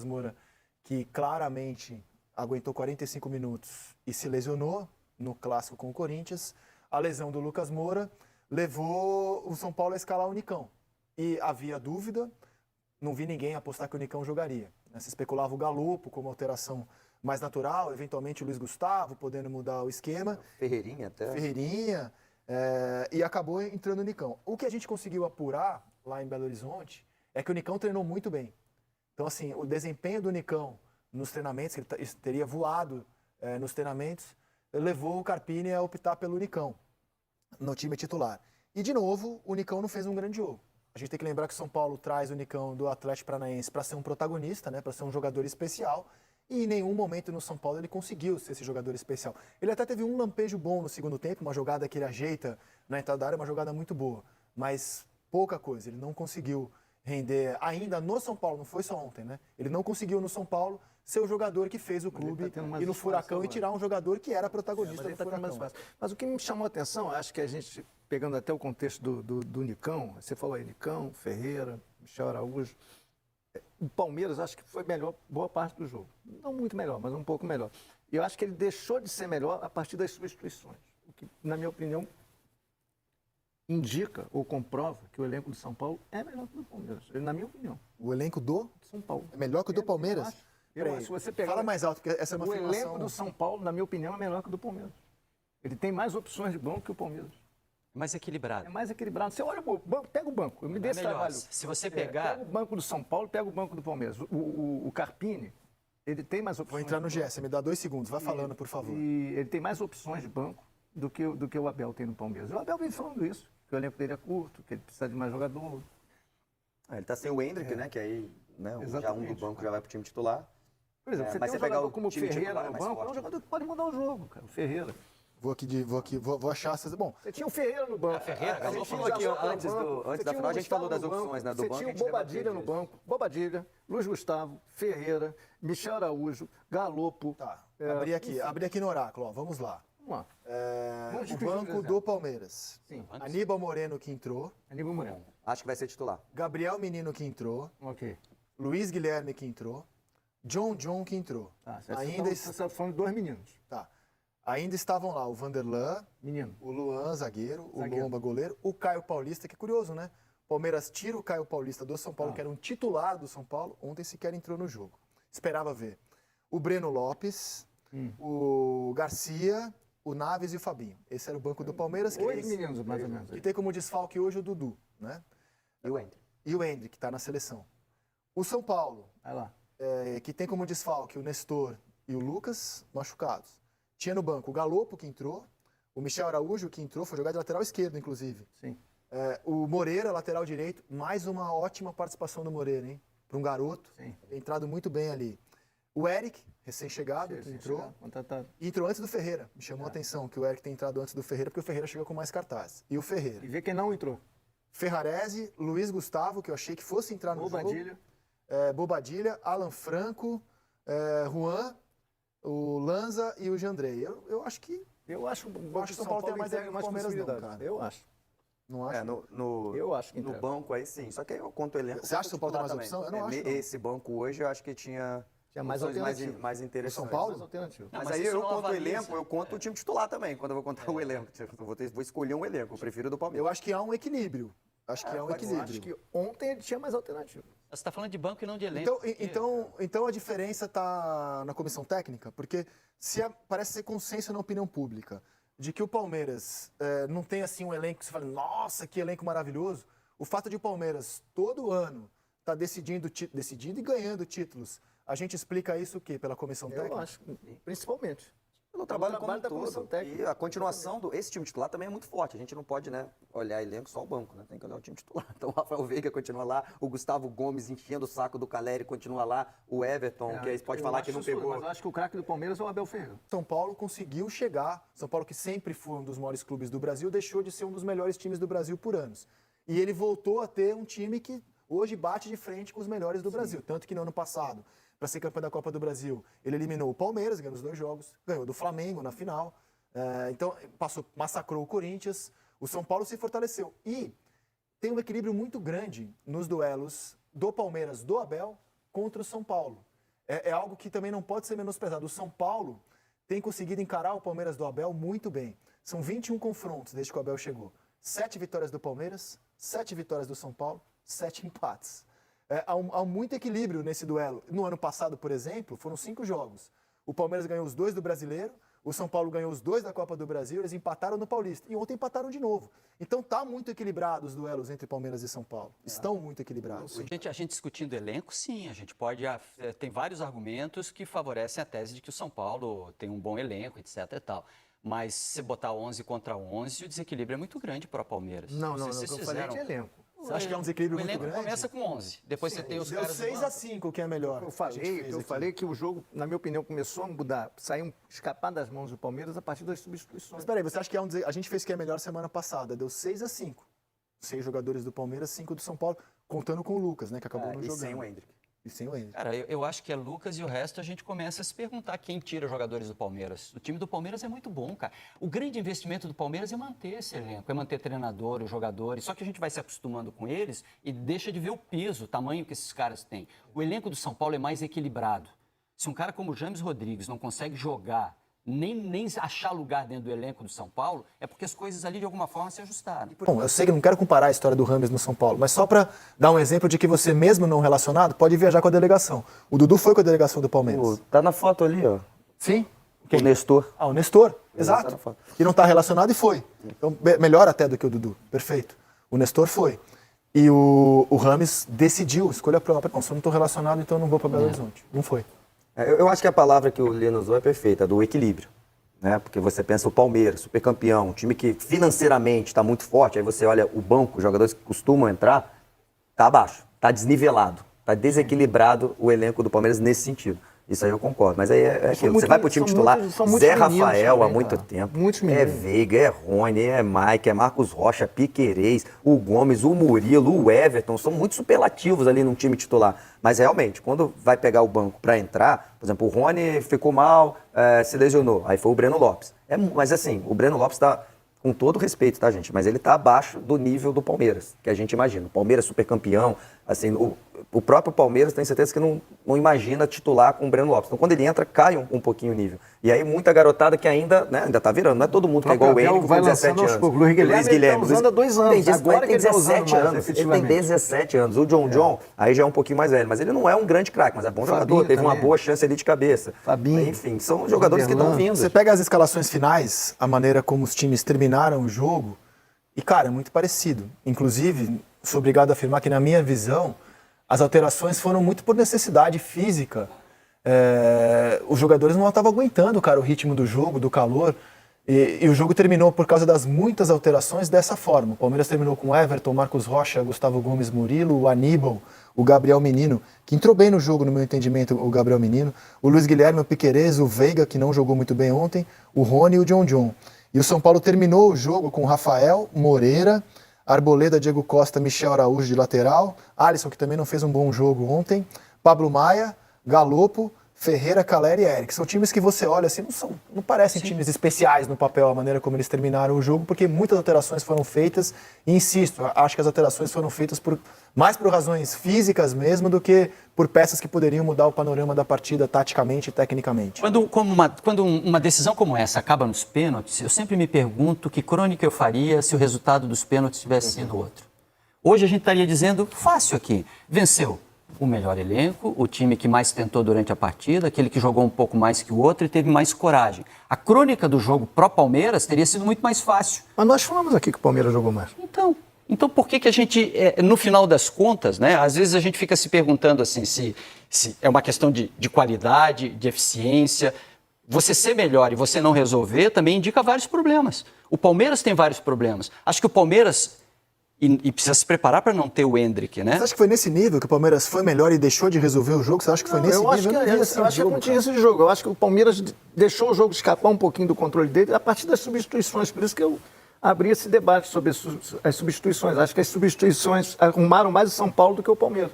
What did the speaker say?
Lucas Moura, que claramente aguentou 45 minutos e se lesionou no clássico com o Corinthians. A lesão do Lucas Moura levou o São Paulo a escalar o Nicão. E havia dúvida, não vi ninguém apostar que o Nicão jogaria. Se especulava o Galopo como alteração mais natural, eventualmente o Luiz Gustavo podendo mudar o esquema. Ferreirinha até. Ferreirinha, e acabou entrando o Nicão. O que a gente conseguiu apurar lá em Belo Horizonte é que o Nicão treinou muito bem. Então, assim, o desempenho do Nicão nos treinamentos, que ele teria voado nos treinamentos, levou o Carpini a optar pelo Nicão no time titular. E, de novo, o Nicão não fez um grande jogo. A gente tem que lembrar que o São Paulo traz o Nicão do Atlético Paranaense para ser um protagonista, né, para ser um jogador especial, e em nenhum momento no São Paulo ele conseguiu ser esse jogador especial. Ele até teve um lampejo bom no segundo tempo, uma jogada que ele ajeita na entrada da área, uma jogada muito boa, mas pouca coisa, ele não conseguiu render ainda no São Paulo, não foi só ontem, né? Ele não conseguiu no São Paulo ser o jogador que fez o clube e no Furacão e tirar um jogador que era protagonista do Furacão. Mas o que me chamou a atenção, acho que a gente, pegando até o contexto do Nicão, você falou aí, Nicão, Ferreira, Michel Araújo, o Palmeiras acho que foi melhor boa parte do jogo. Não muito melhor, mas um pouco melhor. E eu acho que ele deixou de ser melhor a partir das substituições. O que, na minha opinião, indica ou comprova que o elenco do São Paulo é melhor que o do Palmeiras, na minha opinião. O elenco do São Paulo é melhor que o do Palmeiras? Eu acho, se você pegar, fala mais alto, porque essa é uma afirmação. O elenco do São Paulo, na minha opinião, é melhor que o do Palmeiras. Ele tem mais opções de banco que o Palmeiras. Mais equilibrado. É mais equilibrado. Você olha o banco, pega o banco. Eu me dei esse trabalho. Se você pegar... Pega o banco do São Paulo, pega o banco do Palmeiras. O Carpini, ele tem mais opções. Vou entrar no GS, me dá 2 segundos. Vai falando, por favor. E ele tem mais opções de banco do que o Abel tem no Palmeiras. O Abel vem falando isso, que o elenco dele é curto, que ele precisa de mais jogador. Ele tá sem o Hendrick, né? Que aí já um do banco já vai pro time titular. Por exemplo, você tem um jogador como o Ferreira no banco, é um jogador que pode mudar o jogo, cara. O Ferreira. Vou achar essas. Bom, você tinha o Ferreira no banco. A gente falou aqui antes da final, a gente falou das opções, né? Do banco. Você tinha o Bobadilha no banco. Bobadilha, Luiz Gustavo, Ferreira, Michel Araújo, Galopo. Tá. Abri aqui no Oráculo, ó. Vamos lá. Vamos lá. O banco do Palmeiras. Sim. Aníbal Moreno que entrou. Aníbal Moreno. Acho que vai ser titular. Gabriel Menino que entrou. Ok. Luiz Guilherme que entrou. John que entrou. Tá, você está falando de 2 meninos. Tá. Ainda estavam lá o Vanderlan, Menino. o Luan, zagueiro, o Lomba, goleiro, o Caio Paulista, que é curioso, né? Palmeiras tira o Caio Paulista do São Paulo, que era um titular do São Paulo, ontem sequer entrou no jogo. Esperava ver. O Breno Lopes, o Garcia, o Naves e o Fabinho. Esse era o banco do Palmeiras. 8 meninos, mais ou menos. Que tem como desfalque hoje o Dudu, né? E o Hendrick. Que está na seleção. O São Paulo, Vai lá. que tem como desfalque o Nestor e o Lucas, machucados. Tinha no banco o Galopo, que entrou, o Michel Araújo, que entrou, foi jogar de lateral esquerdo, inclusive. Sim. O Moreira, lateral direito, mais uma ótima participação do Moreira, hein? Para um garoto, entrado muito bem ali. O Eric, recém-chegado, que entrou. E entrou antes do Ferreira. Me chamou a atenção que o Eric tem entrado antes do Ferreira, porque o Ferreira chegou com mais cartaz. E o Ferreira. E vê quem não entrou. Ferrarese, Luiz Gustavo, que eu achei que fosse entrar no Bobadilha. jogo. Bobadilha, Alan Franco, Juan, o Lanza e o Jandrei. Eu acho que... Eu acho que o São Paulo tem mais elenco que o Palmeiras não, cara. Eu acho. Não acho. Eu acho que no banco aí sim. Só que aí eu conto o elenco. Você acha que o São Paulo tem mais opção? Eu não acho. Esse banco hoje eu acho que tinha mais mais interessantes. São Paulo? Mas aí eu conto o elenco, eu conto o time titular também, quando eu vou contar o elenco. Vou escolher um elenco, eu prefiro o do Palmeiras. Eu acho que há um equilíbrio. Acho que ontem ele tinha mais alternativa. Você está falando de banco e não de elenco. Então a diferença está na comissão técnica, porque parece ser consenso na opinião pública de que o Palmeiras não tem assim um elenco que você fala, nossa, que elenco maravilhoso. O fato de o Palmeiras todo ano estar decidindo e ganhando títulos, a gente explica isso o quê? Pela comissão técnica? Eu acho, principalmente. Pelo trabalho como da comissão técnica. E a continuação desse time titular também é muito forte. A gente não pode, olhar elenco só o banco, né? Tem que olhar o time titular. Então o Rafael Veiga continua lá, o Gustavo Gomes enchendo o saco do Caleri continua lá, o Everton, que aí pode falar que não pegou. Mas eu acho que o craque do Palmeiras é o Abel Ferreira. São Paulo conseguiu chegar, São Paulo que sempre foi um dos maiores clubes do Brasil, deixou de ser um dos melhores times do Brasil por anos. E ele voltou a ter um time que hoje bate de frente com os melhores do Brasil. Tanto que no ano passado, para ser campeão da Copa do Brasil, ele eliminou o Palmeiras, ganhou os 2 jogos, ganhou do Flamengo na final. Então, massacrou o Corinthians. O São Paulo se fortaleceu. E tem um equilíbrio muito grande nos duelos do Palmeiras, do Abel, contra o São Paulo. é algo que também não pode ser menosprezado. O São Paulo tem conseguido encarar o Palmeiras do Abel muito bem. São 21 confrontos desde que o Abel chegou. 7 vitórias do Palmeiras, 7 vitórias do São Paulo, 7 empates. Há muito equilíbrio nesse duelo. No ano passado, por exemplo, foram 5 jogos. O Palmeiras ganhou os 2 do Brasileiro, o São Paulo ganhou os 2 da Copa do Brasil, eles empataram no Paulista. E ontem empataram de novo. Então tá muito equilibrado os duelos entre Palmeiras e São Paulo. Estão muito equilibrados. A gente discutindo elenco, sim, a gente pode... tem vários argumentos que favorecem a tese de que o São Paulo tem um bom elenco, etc e tal. Mas se botar 11 contra 11, o desequilíbrio é muito grande para o Palmeiras. Não, eu falei de elenco. Você acha que é um desequilíbrio muito grande? O elenco começa com 11, depois você tem os Deu caras... 6-5, que é melhor. Eu falei que o jogo, na minha opinião, começou a mudar, escapar das mãos do Palmeiras a partir das substituições. Mas peraí, você acha que é a gente fez que é melhor semana passada, deu 6-5. 6 jogadores do Palmeiras, 5 do São Paulo, contando com o Lucas, né, que acabou não jogando. E sem o Hendrick. E sem o Hendrick. Cara, eu acho que é Lucas e o resto a gente começa a se perguntar quem tira jogadores do Palmeiras. O time do Palmeiras é muito bom, cara. O grande investimento do Palmeiras é manter esse elenco, é manter treinador, os jogadores. Só que a gente vai se acostumando com eles e deixa de ver o peso, o tamanho que esses caras têm. O elenco do São Paulo é mais equilibrado. Se um cara como o James Rodrigues não consegue jogar, nem achar lugar dentro do elenco do São Paulo, é porque as coisas ali de alguma forma se ajustaram. Bom, eu sei que não quero comparar a história do Rames no São Paulo, mas só para dar um exemplo de que você, mesmo não relacionado, pode viajar com a delegação. O Dudu foi com a delegação do Palmeiras. Tá na foto ali, ó. Sim? O Nestor. Ah, o Nestor, Tá exato. na foto. Que não está relacionado e foi. Então, melhor até do que o Dudu. Perfeito. O Nestor foi. E o Rames decidiu, escolha própria. Não, se eu não estou relacionado, então eu não vou para Belo Horizonte. Não foi. Eu acho que a palavra que o Lino usou é perfeita, do equilíbrio. Né? Porque você pensa o Palmeiras, super campeão, um time que financeiramente está muito forte, aí você olha o banco, os jogadores que costumam entrar, está abaixo, está desnivelado, está desequilibrado o elenco do Palmeiras nesse sentido. Isso aí eu concordo, mas aí é aquilo. Você vai pro time titular, Zé Rafael há muito tempo, é Veiga, é Rony, é Mike, é Marcos Rocha, Piquerez, o Gomes, o Murilo, o Everton, são muito superlativos ali no time titular. Mas realmente, quando vai pegar o banco para entrar, por exemplo, o Rony ficou mal, se lesionou, aí foi o Breno Lopes. Mas assim, o Breno Lopes está, com todo respeito, tá, gente? Mas ele está abaixo do nível do Palmeiras, que a gente imagina. O Palmeiras super campeão, assim, o próprio Palmeiras tem certeza que não imagina titular com o Breno Lopes. Então, quando ele entra, cai um pouquinho o nível. E aí, muita garotada que ainda tá virando. Não é todo mundo que é igual o Henrique com 17 anos. O Luiz Guilherme está usando há 2 anos. Agora tem 17 anos. Ele tem 17 anos. O John, aí já é um pouquinho mais velho. Mas ele não é um grande craque, mas é bom jogador. Teve uma boa chance ali de cabeça. Fabinho. Enfim, são jogadores que estão vindo. Você pega as escalações finais, a maneira como os times terminaram o jogo, e, cara, é muito parecido. Inclusive, sou obrigado a afirmar que, na minha visão, as alterações foram muito por necessidade física. Os jogadores não estavam aguentando, cara, o ritmo do jogo, do calor. E o jogo terminou por causa das muitas alterações dessa forma. O Palmeiras terminou com Everton, Marcos Rocha, Gustavo Gomes, Murilo, o Aníbal, o Gabriel Menino, que entrou bem no jogo, no meu entendimento, o Gabriel Menino, o Luiz Guilherme, o Piquerez, o Veiga, que não jogou muito bem ontem, o Rony e o John. E o São Paulo terminou o jogo com Rafael, Moreira, Arboleda, Diego Costa, Michel Araújo de lateral, Alisson, que também não fez um bom jogo ontem, Pablo Maia, Galopo, Ferreira, Calera e Eric. São times que você olha assim, não parecem times especiais no papel, a maneira como eles terminaram o jogo, porque muitas alterações foram feitas, e insisto, acho que as alterações foram feitas mais por razões físicas mesmo do que por peças que poderiam mudar o panorama da partida taticamente e tecnicamente. Quando uma decisão como essa acaba nos pênaltis, eu sempre me pergunto que crônica eu faria se o resultado dos pênaltis tivesse sido outro. Hoje a gente estaria dizendo, fácil aqui, venceu o melhor elenco, o time que mais tentou durante a partida, aquele que jogou um pouco mais que o outro e teve mais coragem. A crônica do jogo pró-Palmeiras teria sido muito mais fácil. Mas nós falamos aqui que o Palmeiras jogou mais. Então por que a gente, no final das contas, né, às vezes a gente fica se perguntando assim, se é uma questão de qualidade, de eficiência. Você ser melhor e você não resolver também indica vários problemas. O Palmeiras tem vários problemas. Acho que o Palmeiras... E precisa se preparar para não ter o Hendrick, né? Você acha que foi nesse nível que o Palmeiras foi melhor e deixou de resolver o jogo? Você acha que foi nesse nível? Eu acho que é continência de jogo. Eu acho que o Palmeiras deixou o jogo escapar um pouquinho do controle dele a partir das substituições. Por isso que eu abri esse debate sobre as substituições. Acho que as substituições arrumaram mais o São Paulo do que o Palmeiras.